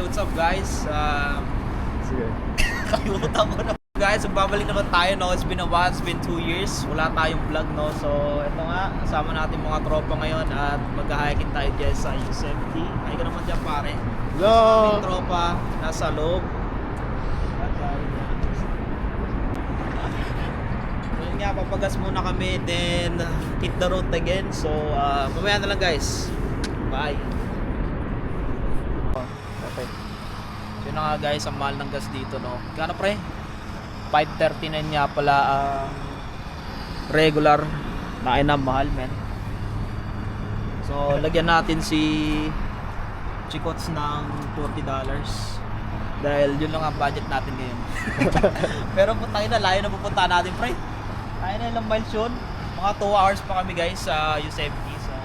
what's up guys? Sige. Kalimutan ko na guys, magbabalik naman tayo no. It's been a while, it's been 2 years. Wala tayong vlog no. So ito nga, kasama natin mga tropa ngayon at mag-hiking tayo dyan sa Yosemite. Ay ka naman dyan pare. Hello! Yung tropa, nasa loob. At yun nga, papagas muna kami, then hit the road again. So mamaya na lang guys. Bye. Okay. So yun na nga guys, ang mahal ng gas dito no. Kano pre? 5.39 nga pala ang regular na inam, mahal men. So lagyan natin si Chikots ng $40 dahil yun lang ang budget natin ngayon. Pero putangin na, layo na pupunta natin pre. Kaya na ilang miles yun. Mga 2 hours pa kami guys sa Yosemite. So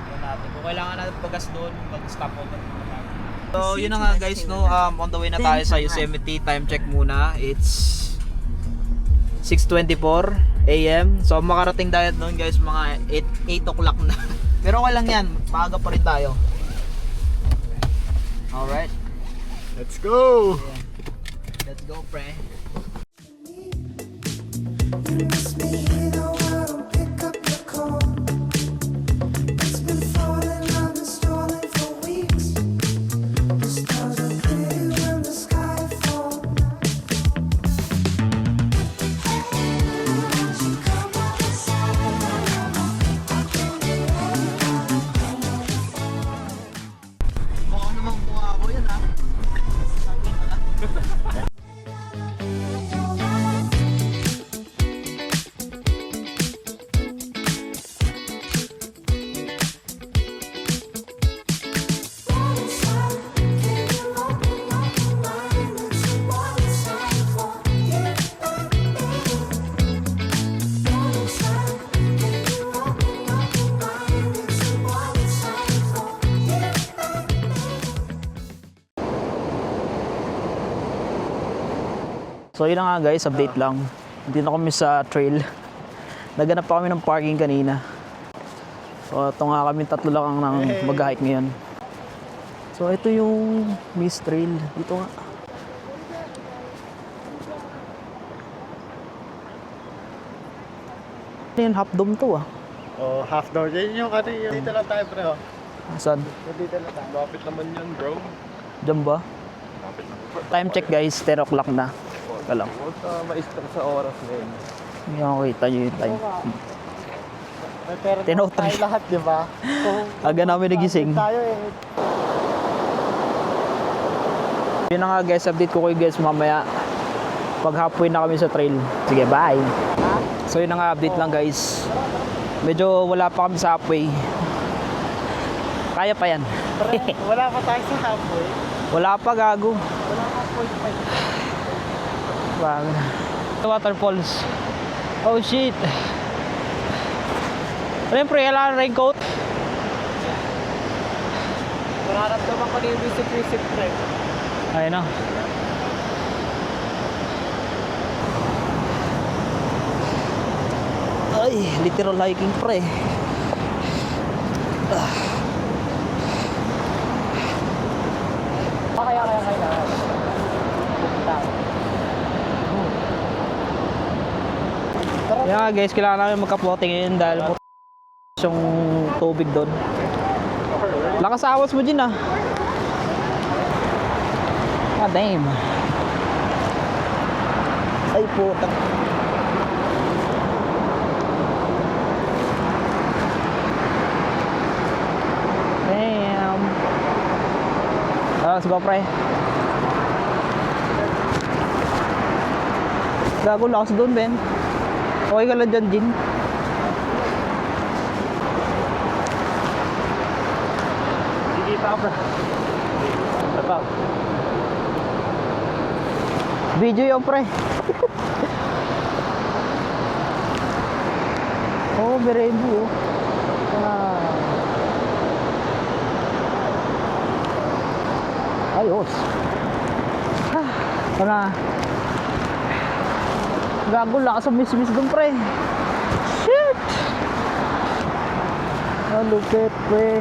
yun natin. Kung kailangan natin pagas doon, mag-stop over muna natin. So yun na nga guys no, on the way na tayo sa Yosemite. Time check muna, it's 6:24 AM. So makarating tayo noon guys mga 8 o'clock na. Pero okay lang yan, maaga pa rin tayo. Alright, Let's go! let's go pre. Mukha naman mukha ako yan ha. Sabi na lang. So yun na nga guys, update lang. Dito na kami sa trail. Naganap pa kami ng parking kanina. So ito nga kami tatlo lang ang mag-hike ngayon. So ito yung Miss Trail. Dito nga. Ano yun? Half dome to ah. Oh, half door. Yan yung ano yung dito lang tayo bro. Saan? Dito lang tayo. Lapit naman yan bro. Diyan ba? Lapit naman. Time check guys, 10 o'clock na. Ka lang. Huwag ka ma-stress sa oras ngayon. Hindi ako kita nyo yung time. May pera Tinaw tayo lahat, di ba? Aga namin nagising. Tayo eh. Yun na nga guys, update ko kayo guys mamaya pag halfway na kami sa trail. Sige, bye! So yun na nga, update lang guys. Medyo wala pa kami sa halfway. Kaya pa yan. Wala pa tayo sa halfway. Wala pa, gago. Wala pa point pa. Bago na. Waterfalls. Oh shit. Siyempre, kailangan raincoat. Nararamdaman ko na yung visit pre. Ayun na. Ay, literal hiking pre. Kaya. Yan nga guys, kailangan namin magka-floating ngayon dahil yung tubig doon. Lakas awas mo din ah. Ah damn. Ay puta. Damn. Let's go pre. Gago, lakas doon Ben. Okay ka lang dyan, Jin. Hindi pa bro. Ito. Video yung pre. Oh, berebo. Ayos. Ito na. Gago, lakas ang miss-miss dun pre. Shit. Lupit pre.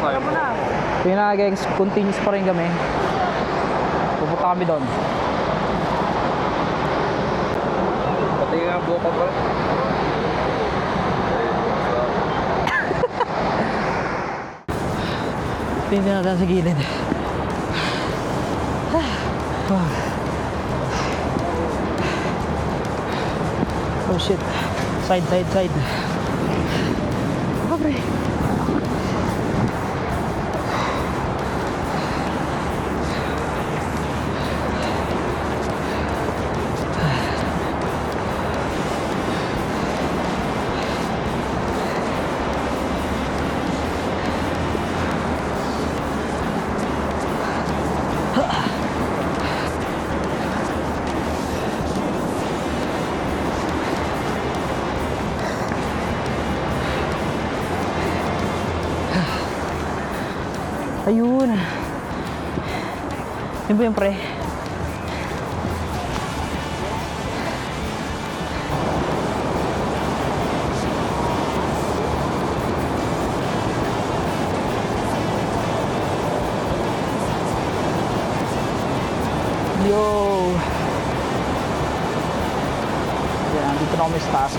Kaya mo na. Kaya na guys, continuous pa rin kami. Pupunta kami doon. Pati nga buka pa. Tingnan natin sa gilid. Oh shit. Side. Okay. Ayun. Yun ba yung pre? Yo! Yan, dito na kami sa taas.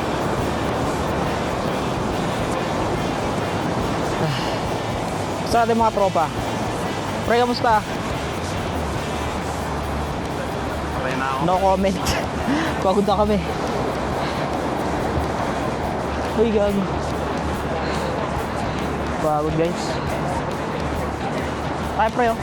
Sa ating mga tropa. Pre, kamusta? Patay na ako. No comment. Pagod na kami. Uy, gago. Pagod guys. Kaya pre, oh.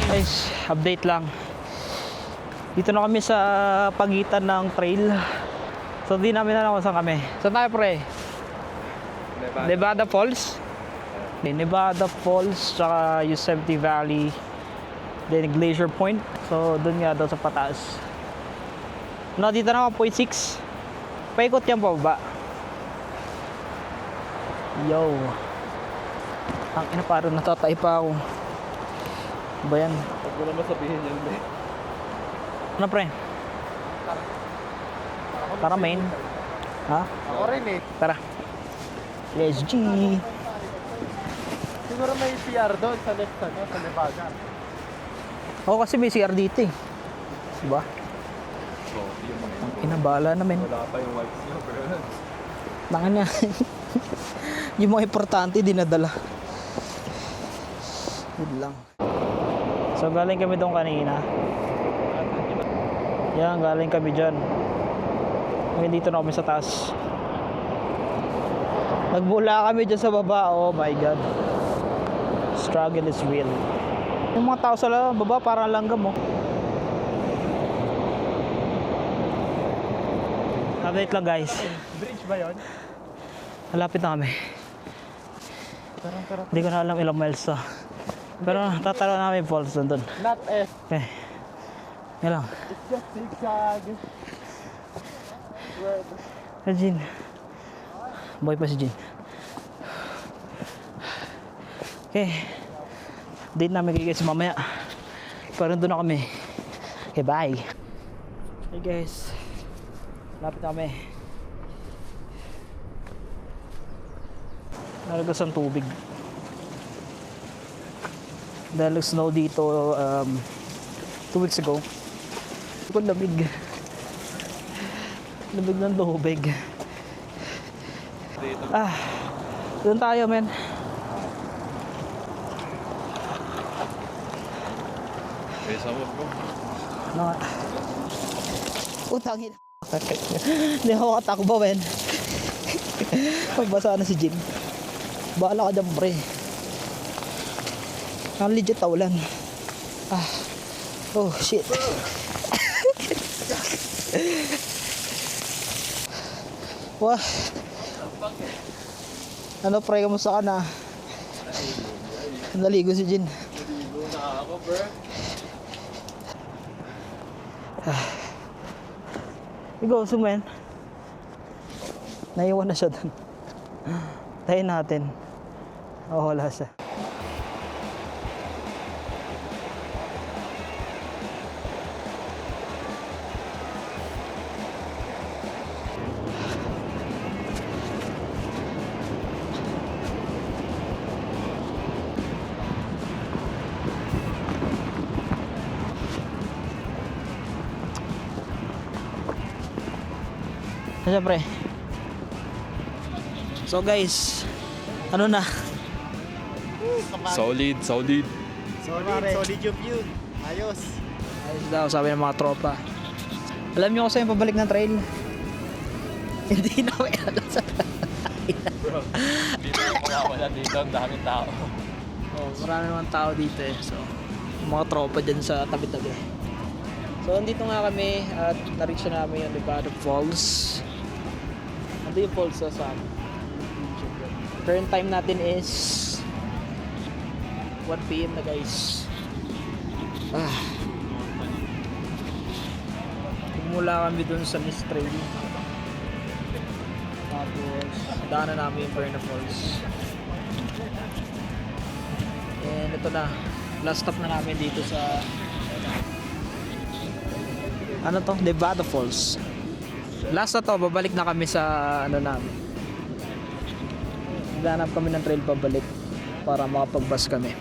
Guys, update lang. Dito na kami sa pagitan ng trail. So di namin alam kung saan kami. Saan tayo pre? Nevada Falls. Nevada Falls, tsaka Yosemite Valley, then Glacier Point. So doon nga daw sa pataas. No, dito na ako 0.6. Paikot yan pa baba. Yo. Ang ina, parang natatay pa ako. Ba yan? Huwag mo naman sabihin yan, be. Ano pre? Tara main. Ha? Ako rin eh. Tara. Let's G. Siguro may CR doon sa left sa Nevada. Oo, kasi may CR dito eh. Diba? So, yung mga Ang inabala namin. wala pa yung wipes niyo, bro. Tangan niya. Yung mga importante dinadala. Yun lang. So galing kami doon kanina. Yan, galing kami dyan. Ngayon dito na kami sa taas. Nagbula kami dyan sa baba. Oh my god. Struggle is real. Yung mga tao sa baba parang langgam mo. Update lang guys. Bridge ba yun? Malapit na kami. Tarang. Hindi ko na alam ilang miles to. Pero tatalo namin yung falls doon. Not S. Okay. Yan lang. It's just zigzag. Si Jin. Boy pa si Jin. Okay. Date namin kay guys mamaya. Pero doon na kami. Okay, bye. Hey guys. Lapit na kami. Nalagos ang tubig. Dahil snow dito 2 weeks ago. Ito lamig. Lamig ng tubig. Ah, doon tayo men. Pesa mo bro. Ano nga? Utangin. Hindi ako makatakbo men. Pagbasa na si Jim. Bahala ka dyan pre. Ang legit taulan. Ah. Oh shit. Wah. Ano pre, kamusta ka na? Naligo si Jin. Naligo na ako bro. We go, so man. Naiwan na siya dun. Tayo natin. Oh, wala siya. Siyempre. So guys, ano na? Solid, solid. Solid yung view. Ayos. Ayos daw, sabi ng mga tropa. Alam niyo kasi yung pabalik ng trail? Hindi namin alam sa Bro, dito wala dito. Ang daming tao. Oh, marami naman tao dito eh. So, yung mga tropa dyan sa tabi-tabi. So, andito nga kami at na-reach na namin yung Nevada Falls. Ando yung falls sa amin. Current time natin is 1 PM na guys. Kumula kami dun sa Miss Trail. Tapos daanan namin yung Perna Falls. And ito na, last stop na namin dito sa ano to? Nevada Falls. Last na to, babalik na kami sa ano namin. Naghanap kami ng trail pabalik para makapag-bus kami.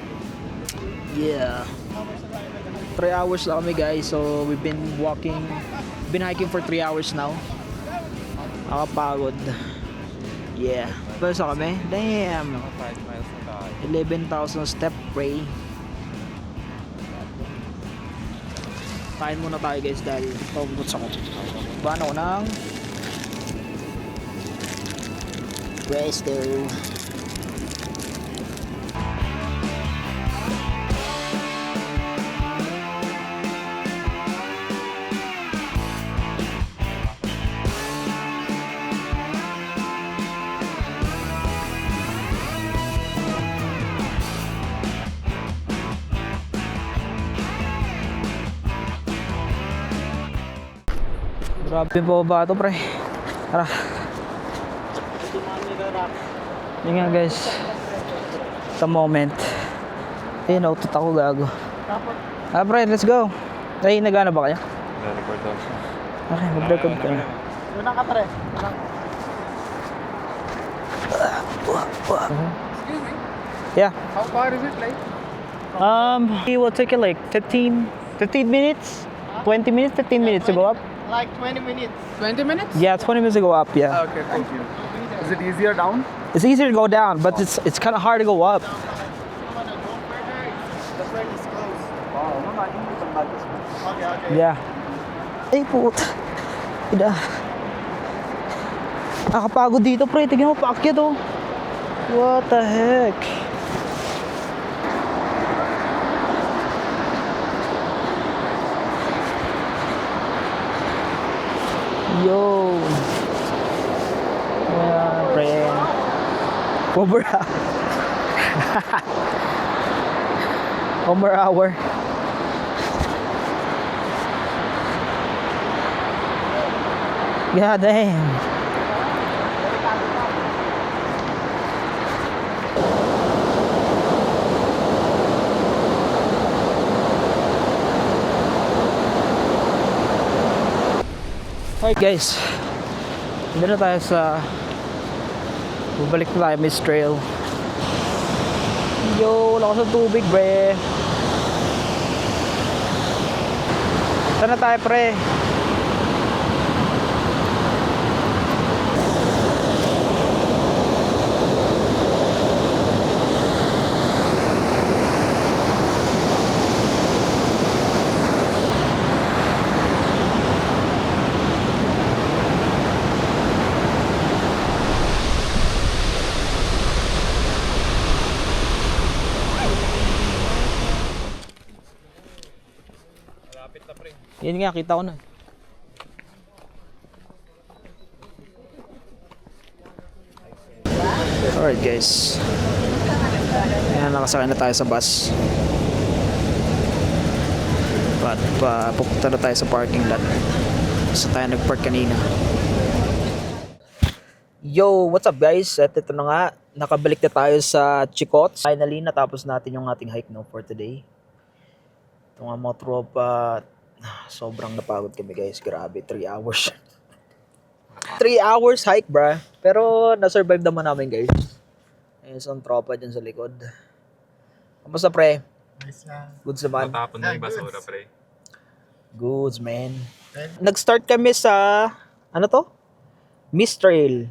Yeah. 3 hours lang kami guys. So we've been hiking for 3 hours now. Nakapagod. Yeah. Basta kami. Damn. 5 miles na tayo. 11,000 step pray. Kain muna tayo guys dahil pabubuts ako. Baan ako ng resto. Grabe po ba ito pre? Tara. Yun nga guys. The moment. Eh, nautot ako gago. Pre, let's go. Ay, nagana ba kayo? Record daw siya. Okay, mag-record ka na. Unang ka pre. Yeah. How far is it like? It will take you like 15 minutes? 20 minutes, 15 minutes to go up? Like 20 minutes. 20 minutes? Yeah, 20 minutes to go up, yeah. Okay, thank you. Is it easier down? It's easier to go down, but it's kind of hard to go up. The friend is close. Wow, no, I think we can like this one. Okay. Yeah. Ay, puta. Ida. Nakapagod dito, pre. Tignan mo, paakyat, oh. What the heck? Yo. Yeah, pre. Over Homer hour. God damn. Alright guys, hindi na tayo sa bubalik na tayo Miss Trail. Yo, lakas ng tubig bre. Saan na tayo pre? Yan nga, kita ko na. Alright guys. Ayan, nakasakay na tayo sa bus. But pupunta na tayo sa parking lot. Saan tayo nag-park kanina. Yo, what's up guys? At ito na nga, nakabalik na tayo sa Chicots. Finally, natapos natin yung ating hike no for today. Ito nga mga tropa, sobrang napagod kami guys. Grabe, 3 hours. 3 hours hike, bruh. Pero na-survive naman namin guys. Ayun, isang tropa dyan sa likod. Kamusta pre? Goods naman. Matapon na yung basura, pre. Goods, man. Nag-start kami sa, ano to? Mist Trail.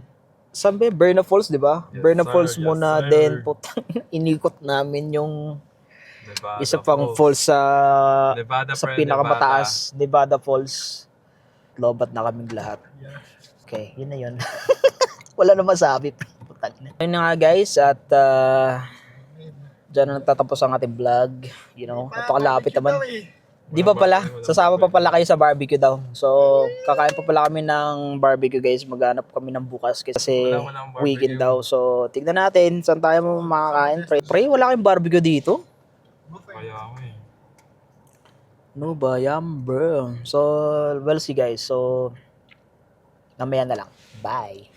Sabi, Berna Falls, di ba? Yes, Berna sir. Falls Yes, muna, sir. then putang inikot namin yung Nevada isa pang falls sa Nevada, sa pre, pinakamataas, Nevada Falls. Lobat na kaming lahat. Okay, yun na yun. Wala na masabi. Putang na. Ayun na nga guys, at dyan na nagtatapos ang ating vlog. You know, napakalapit naman. Di ba pala? Sasama pa pala kayo sa barbecue daw. So, kakain pa pala kami ng barbecue guys. Maghanap kami ng bukas kasi Walang barbecue. weekend daw. So, tignan natin saan tayo makakain. Pre, wala kayong barbecue dito? Kaya ako eh. No ba? Yum, bro. So, we'll see guys. So, namaya na lang. Bye.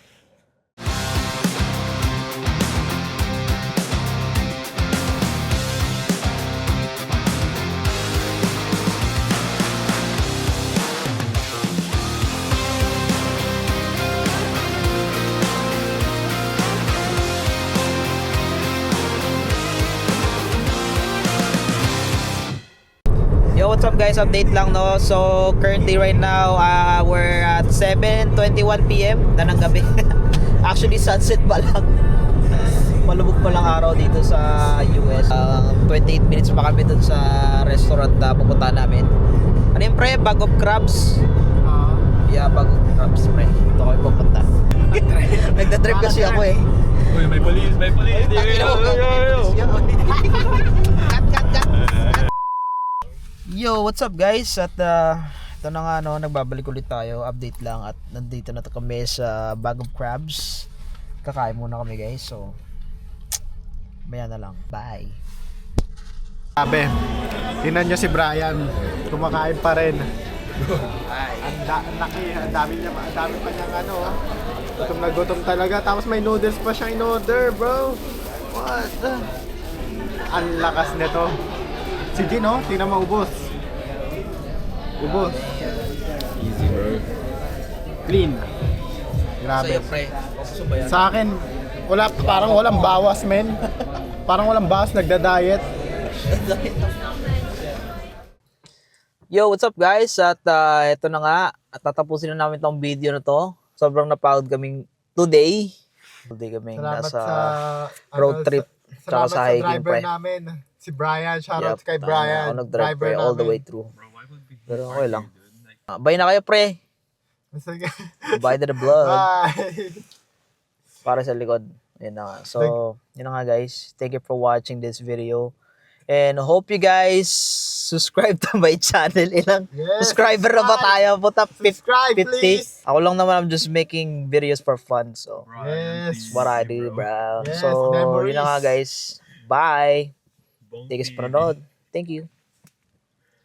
Yo, what's up guys? Update lang no. So, currently right now, we're at 7:21 PM na ng gabi. Actually, sunset pa lang. Malubog pa lang araw dito sa US. 28 minutes pa kami dun sa restaurant na pupunta namin. Ano yung pre? Bag of crabs? Yeah, bag of crabs pre. Ito kami pupunta. Nagdadrive kasi ako eh. Uy, may police, may police. Yo, what's up guys? At ito na nga no, nagbabalik ulit tayo. Update lang at nandito na kami sa Bag of Crabs. Kakain muna kami guys. So, maya na lang. Bye. Sabi, tinan nyo si Brian, kumakain pa rin. Ang dami pa niyang ano, gutom na gutom talaga. Tapos may noodles pa siyang in-order, bro. What? Ang lakas nito. Sige no, tingnan mo ubos. Ubos. Easy, bro. Clean. Grabe. pre, gusto ba yan? Sa akin, parang walang bawas, men. Parang walang bawas, nagda-diet. Yo, what's up guys? At ito na nga, at tatapusin na namin tong video na to. Sobrang napagod kaming today. Today kaming Salamat nasa sa road trip. Tsaka Salamat sa sa hiking, driver pre. namin. Si Brian, shoutout Yup, kay tama. Brian. Ako nag-drive pre all the way through. Bro, why would we Pero okay lang. Bye na kayo pre. Sige. Bye to the vlog. Bye. Para sa likod. Yun na nga. So, yun na nga guys. Thank you for watching this video. And hope you guys subscribe to my channel. Ilang Yes, subscriber na ba tayo? Puta, Subscribe, 50. please. Ako lang naman, I'm just making videos for fun. So, Yes. what I do, bro. Yes, So, memories. yun na nga guys. Bye. Thank you sa panonood. Thank you.